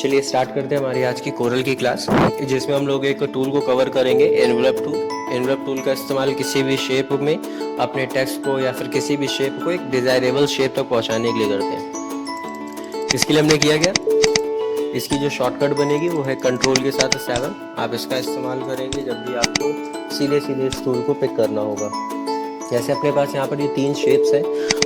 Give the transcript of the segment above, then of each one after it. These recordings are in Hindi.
चलिए स्टार्ट करते हैं हमारी आज की कोरल की क्लास, जिसमें हम लोग एक टूल को कवर करेंगे, एनवलप टूल। एनवलप टूल का इस्तेमाल किसी भी शेप में अपने टेक्स्ट को या फिर किसी भी शेप को एक डिजायरेबल शेप तक पहुंचाने के लिए करते हैं। इसके लिए हमने किया क्या, इसकी जो शॉर्टकट बनेगी वो है कंट्रोल के साथ 7। आप इसका इस्तेमाल करेंगे जब भी आपको सीधे सीधे इस टूल को पिक करना होगा। जैसे अपने पास यहाँ पर ये 3 शेप्स है,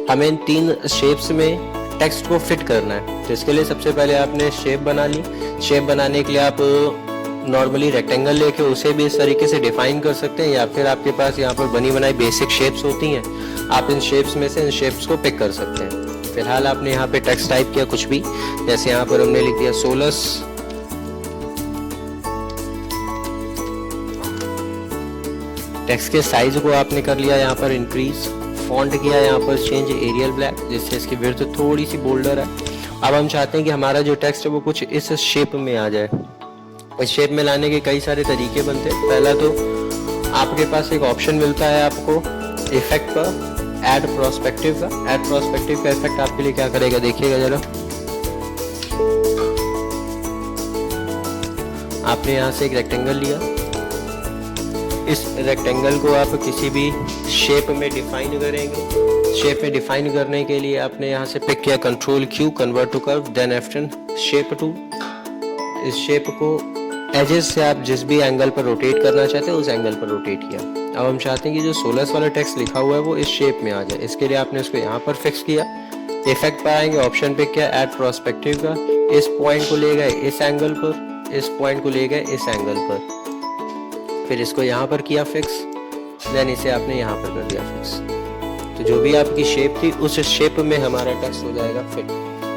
हमें इन 3 शेप्स में टेक्स्ट को फिट करना है। तो इसके लिए सबसे पहले आपने शेप बना ली। शेप बनाने के लिए आप नॉर्मली रेक्टेंगल लेके उसे भी इस तरीके से डिफाइन कर सकते हैं, या फिर आपके पास यहाँ पर बनी बनाई बेसिक शेप्स होती हैं, आप इन शेप्स में से इन शेप्स को पिक कर सकते हैं। फिलहाल आपने यहाँ पे टेक्स्ट टाइप किया कुछ भी, जैसे यहाँ पर हमने लिख दिया सोलस। टेक्स्ट के साइज को आपने कर लिया यहाँ पर इंक्रीज, फॉन्ट किया यहाँ पर चेंज एरियल ब्लैक, जिससे इसकी विड्थ थोड़ी सी बोल्डर है। अब हम चाहते हैं कि हमारा जो टेक्स्ट है वो कुछ इस शेप में आ जाए। इस शेप में लाने के कई सारे तरीके बनते हैं। पहला तो आपके पास एक ऑप्शन मिलता है आपको इफेक्ट का, ऐड प्रोस्पेक्टिव का। ऐड प्रोस्पेक्टिव का इफेक्ट आपके लिए क्या करेगा, देखिएगा जरा। आपने यहाँ से एक रेक्टेंगल लिया, इस रेक्टेंगल को आप किसी भी शेप में डिफाइन करेंगे। शेप में डिफाइन करने के लिए आपने यहाँ से पिक किया control Q, convert to curve, then F10 shape tool. इस शेप को एजेस से आप जिस भी एंगल पर रोटेट करना चाहते हैं उस एंगल पर रोटेट किया। अब हम चाहते हैं कि जो सोलस वाला टेक्स्ट लिखा हुआ है वो इस शेप में आ जाए। इसके लिए आपने उसको यहाँ पर फिक्स किया, इफेक्ट पर आएंगे, ऑप्शन पिक किया ऐड प्रोस्पेक्टिव का। इस पॉइंट को ले गए इस एंगल पर, इस पॉइंट को ले गए इस एंगल पर, फिर इसको यहाँ पर किया फिक्स, देन इसे आपने यहाँ पर कर दिया फिक्स। तो जो भी आपकी शेप थी उस शेप में हमारा टेक्स्ट हो जाएगा फिट।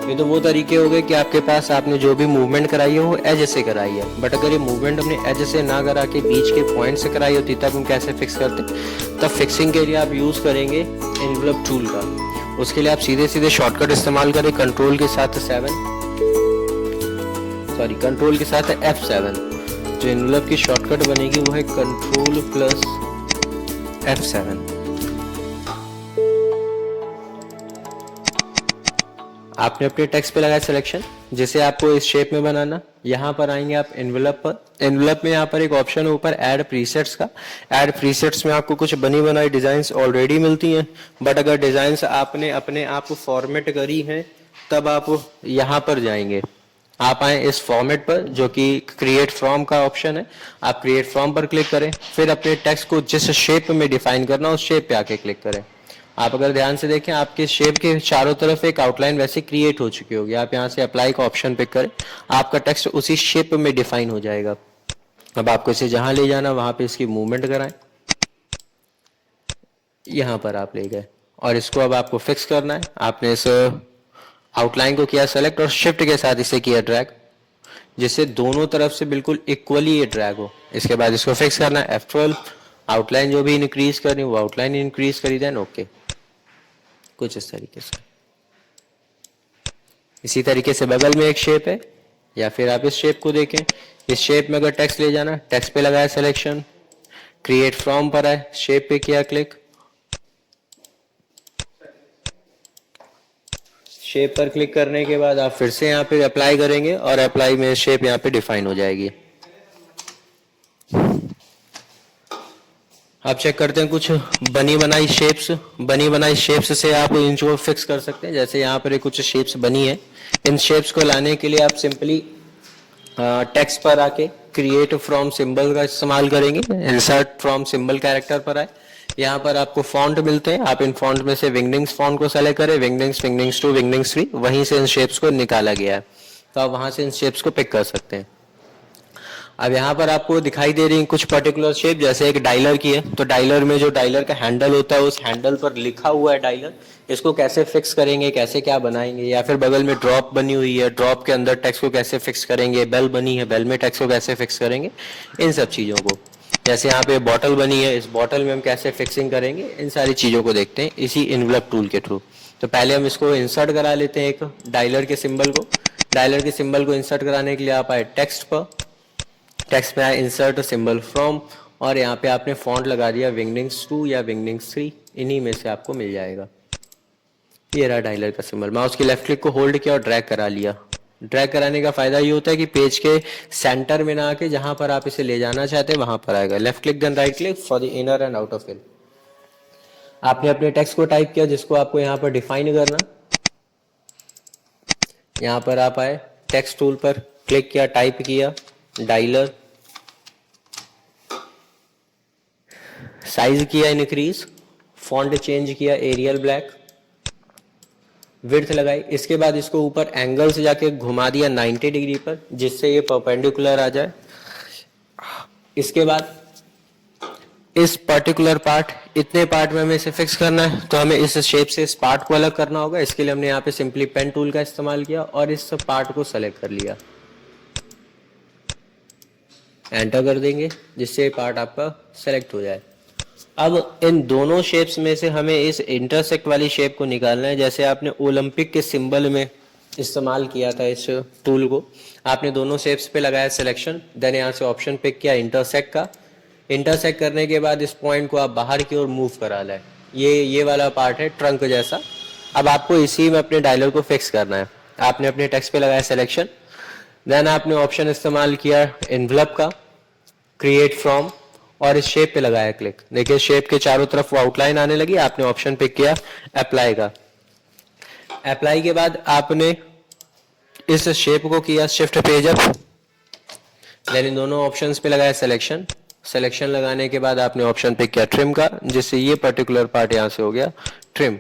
ये तो वो तरीके हो गए कि आपके पास आपने जो भी मूवमेंट कराई है वो एज से कराई है, बट अगर ये मूवमेंट हमने एज से ना करा के बीच के पॉइंट से कराई होती तब हम कैसे फिक्स करते। तब फिक्सिंग के लिए आप यूज करेंगे एनवलप टूल का। उसके लिए आप सीधे सीधे शॉर्टकट इस्तेमाल करें कंट्रोल के साथ F7। जो एनवलप की शॉर्टकट बनेगी वो है कंट्रोल प्लस F7। आपने अपने टेक्स्ट पे लगाया सिलेक्शन, जिसे आपको इस शेप में बनाना। यहाँ पर आएंगे आप एनवलप पर। एनवलप में यहाँ पर एक ऑप्शन है ऊपर ऐड प्रीसेट्स का। ऐड प्रीसेट्स में आपको कुछ बनी बनाई डिजाइन्स ऑलरेडी मिलती हैं, बट अगर डिजाइन्स आपने अपने आप फॉर्मेट करी हैं तब आप यहाँ पर जाएंगे। आप आए इस फॉर्मेट पर जो कि क्रिएट फ्रॉम का ऑप्शन है, आप क्रिएट फ्रॉम पर क्लिक करें, फिर अपने टेक्स्ट को जिस शेप में डिफाइन करना उस शेप पे आके क्लिक करें। आप अगर ध्यान से देखें आपके शेप के चारों तरफ एक आउटलाइन वैसे क्रिएट हो चुकी होगी। आप यहाँ से अप्लाई का ऑप्शन पिक करें, आपका टेक्स्ट उसी शेप में डिफाइन हो जाएगा। अब आपको इसे जहां ले जाना वहां पे इसकी मूवमेंट कराएं, यहाँ पर आप ले गए और इसको अब आपको फिक्स करना है। आपने इस आउटलाइन को किया सेलेक्ट और शिफ्ट के साथ इसे किया ड्रैग, जिससे दोनों तरफ से बिल्कुल इक्वली ये ड्रैग हो। इसके बाद इसको फिक्स करना है F12। आउटलाइन जो भी इंक्रीज करनी वो आउटलाइन इंक्रीज करी, देन ओके। कुछ इस तरीके से। इसी तरीके से बगल में एक शेप है, या फिर आप इस शेप को देखें। इस शेप में अगर टेक्स्ट ले जाना, टेक्स्ट पे लगाया सिलेक्शन, क्रिएट फ्रॉम पर आए, शेप पे किया क्लिक, शेप पर क्लिक करने के बाद आप फिर से यहाँ पे अप्लाई करेंगे और अप्लाई में शेप यहाँ पे डिफाइन हो जाएगी। आप चेक करते हैं कुछ बनी बनाई शेप्स से आप इनको फिक्स कर सकते हैं। जैसे यहाँ पर कुछ शेप्स बनी है, इन शेप्स को लाने के लिए आप सिंपली टेक्स्ट पर आके क्रिएट फ्रॉम सिंबल का इस्तेमाल करेंगे, इंसर्ट फ्रॉम सिंबल कैरेक्टर पर आए। यहाँ पर आपको फॉन्ट मिलते हैं, आप इन फॉन्ट में से विंगडिंग्स फॉन्ट को सेलेक्ट करें, विंगडिंग्स 2, विंगडिंग्स 3, वहीं से इन शेप्स को निकाला गया है, तो आप वहां से इन शेप्स को पिक कर सकते हैं। अब यहाँ पर आपको दिखाई दे रही है कुछ पर्टिकुलर शेप, जैसे एक डायलर की है, तो डायलर में जो डायलर का हैंडल होता है उस हैंडल पर लिखा हुआ है डायलर, इसको कैसे फिक्स करेंगे, कैसे क्या बनाएंगे। या फिर बगल में ड्रॉप बनी हुई है, ड्रॉप के अंदर टेक्स्ट को कैसे फिक्स करेंगे, बेल बनी है, बेल में टेक्स्ट को कैसे फिक्स करेंगे, इन सब चीजों को। जैसे यहाँ पे बॉटल बनी है, इस बॉटल में हम कैसे फिक्सिंग करेंगे, इन सारी चीजों को देखते हैं इसी एनवलप टूल के थ्रू। तो पहले हम इसको इंसर्ट करा लेते हैं, एक डायलर के सिंबल को। डायलर के सिंबल को इंसर्ट कराने के लिए आप आए टेक्स्ट पर, टेक्स्ट में आए इंसर्ट सिंबल फ्रॉम, और यहाँ पे आपने फॉन्ट लगा दिया विंगडिंग्स 2 या विंगडिंग्स 3, इन्हीं में से आपको मिल जाएगा। ये रहा डायलर का सिंबल। माउस की लेफ्ट क्लिक को होल्ड किया और ड्रैग करा लिया। ड्रैग कराने का फायदा ये होता है कि पेज के सेंटर में ना आके जहां पर आप इसे ले जाना चाहते हैं वहां पर आएगा। Left click then right click for the inner and outer fill. आपने अपने टेक्स्ट को टाइप किया जिसको आपको यहाँ पर डिफाइन करना। यहाँ पर आप आए, टेक्स्ट टूल पर क्लिक किया, टाइप किया, डायलर, साइज किया इंक्रीज, फॉन्ट चेंज किया एरियल ब्लैक, विड्थ लगाई। इसके बाद इसको ऊपर एंगल से जाके घुमा दिया 90 डिग्री पर जिससे ये परपेंडिकुलर आ जाए। इसके बाद इस पर्टिकुलर पार्ट, इतने पार्ट में हमें इसे फिक्स करना है तो हमें इस शेप से इस पार्ट को अलग करना होगा। इसके लिए हमने यहाँ पे सिंपली पेन टूल का इस्तेमाल किया और इस पार्ट को सेलेक्ट कर लिया, एंटर कर देंगे जिससे पार्ट आपका सेलेक्ट हो जाए। अब इन दोनों शेप्स में से हमें इस इंटरसेक्ट वाली शेप को निकालना है। जैसे आपने ओलंपिक के सिंबल में इस्तेमाल किया था इस टूल को, आपने दोनों शेप्स पे लगाया सिलेक्शन, देन यहाँ से ऑप्शन पिक किया इंटरसेक्ट का। इंटरसेक्ट करने के बाद इस पॉइंट को आप बाहर की ओर मूव करा लें। ये वाला पार्ट है ट्रंक जैसा। अब आपको इसी में अपने डायलर को फिक्स करना है। आपने अपने टेक्स्ट पे लगाया सिलेक्शन, देन आपने ऑप्शन इस्तेमाल किया एनवलप का, क्रिएट फ्रॉम, और इस शेप पे लगाया क्लिक। देखिए शेप के चारों तरफ वो आउटलाइन आने लगी। आपने ऑप्शन पिक किया अप्लाई का। अप्लाई के बाद आपने इस शेप को किया shift page up, then in दोनों ऑप्शंस पे लगाया सिलेक्शन। सिलेक्शन लगाने के बाद आपने ऑप्शन पिक किया ट्रिम का, जिससे ये पर्टिकुलर पार्ट यहां से हो गया ट्रिम।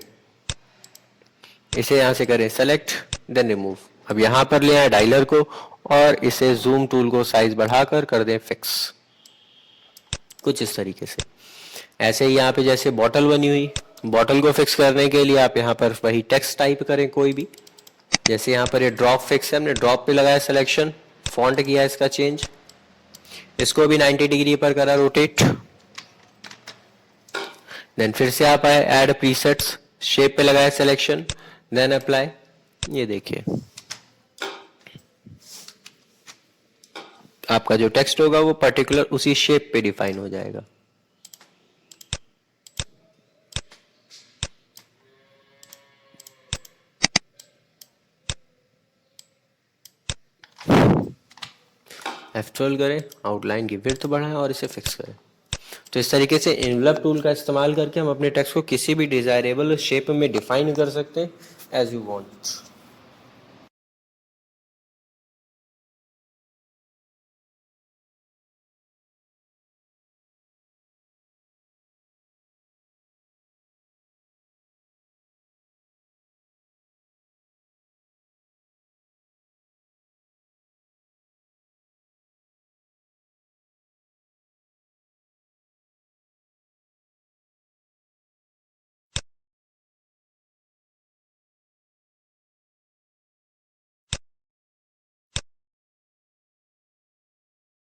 इसे यहां से करें सेलेक्ट देन रिमूव। अब यहां पर ले आए डायलर को और इसे जूम टूल को साइज बढ़ाकर कर दें फिक्स, कुछ इस तरीके से। ऐसे ही यहाँ पे जैसे बॉटल बनी हुई, बॉटल को फिक्स करने के लिए आप यहाँ पर वही टेक्स्ट टाइप करें कोई भी। जैसे यहाँ पर ये ड्रॉप फिक्स है, हमने ड्रॉप पे लगाया सिलेक्शन, फॉन्ट किया इसका चेंज, इसको भी 90 डिग्री पर करा रोटेट। देन फिर से आप आए ऐड प्रीसेट्स, शेप पे लगाया सिलेक्शन, देन अप्लाई। ये देखिए आपका जो टेक्स्ट होगा वो पर्टिकुलर उसी शेप पे डिफाइन हो जाएगा। F12 करें, आउटलाइन की विड्थ बढ़ाएं और इसे फिक्स करें। तो इस तरीके से एनवलप टूल का इस्तेमाल करके हम अपने टेक्स्ट को किसी भी डिजायरेबल शेप में डिफाइन कर सकते हैं एज यू वांट।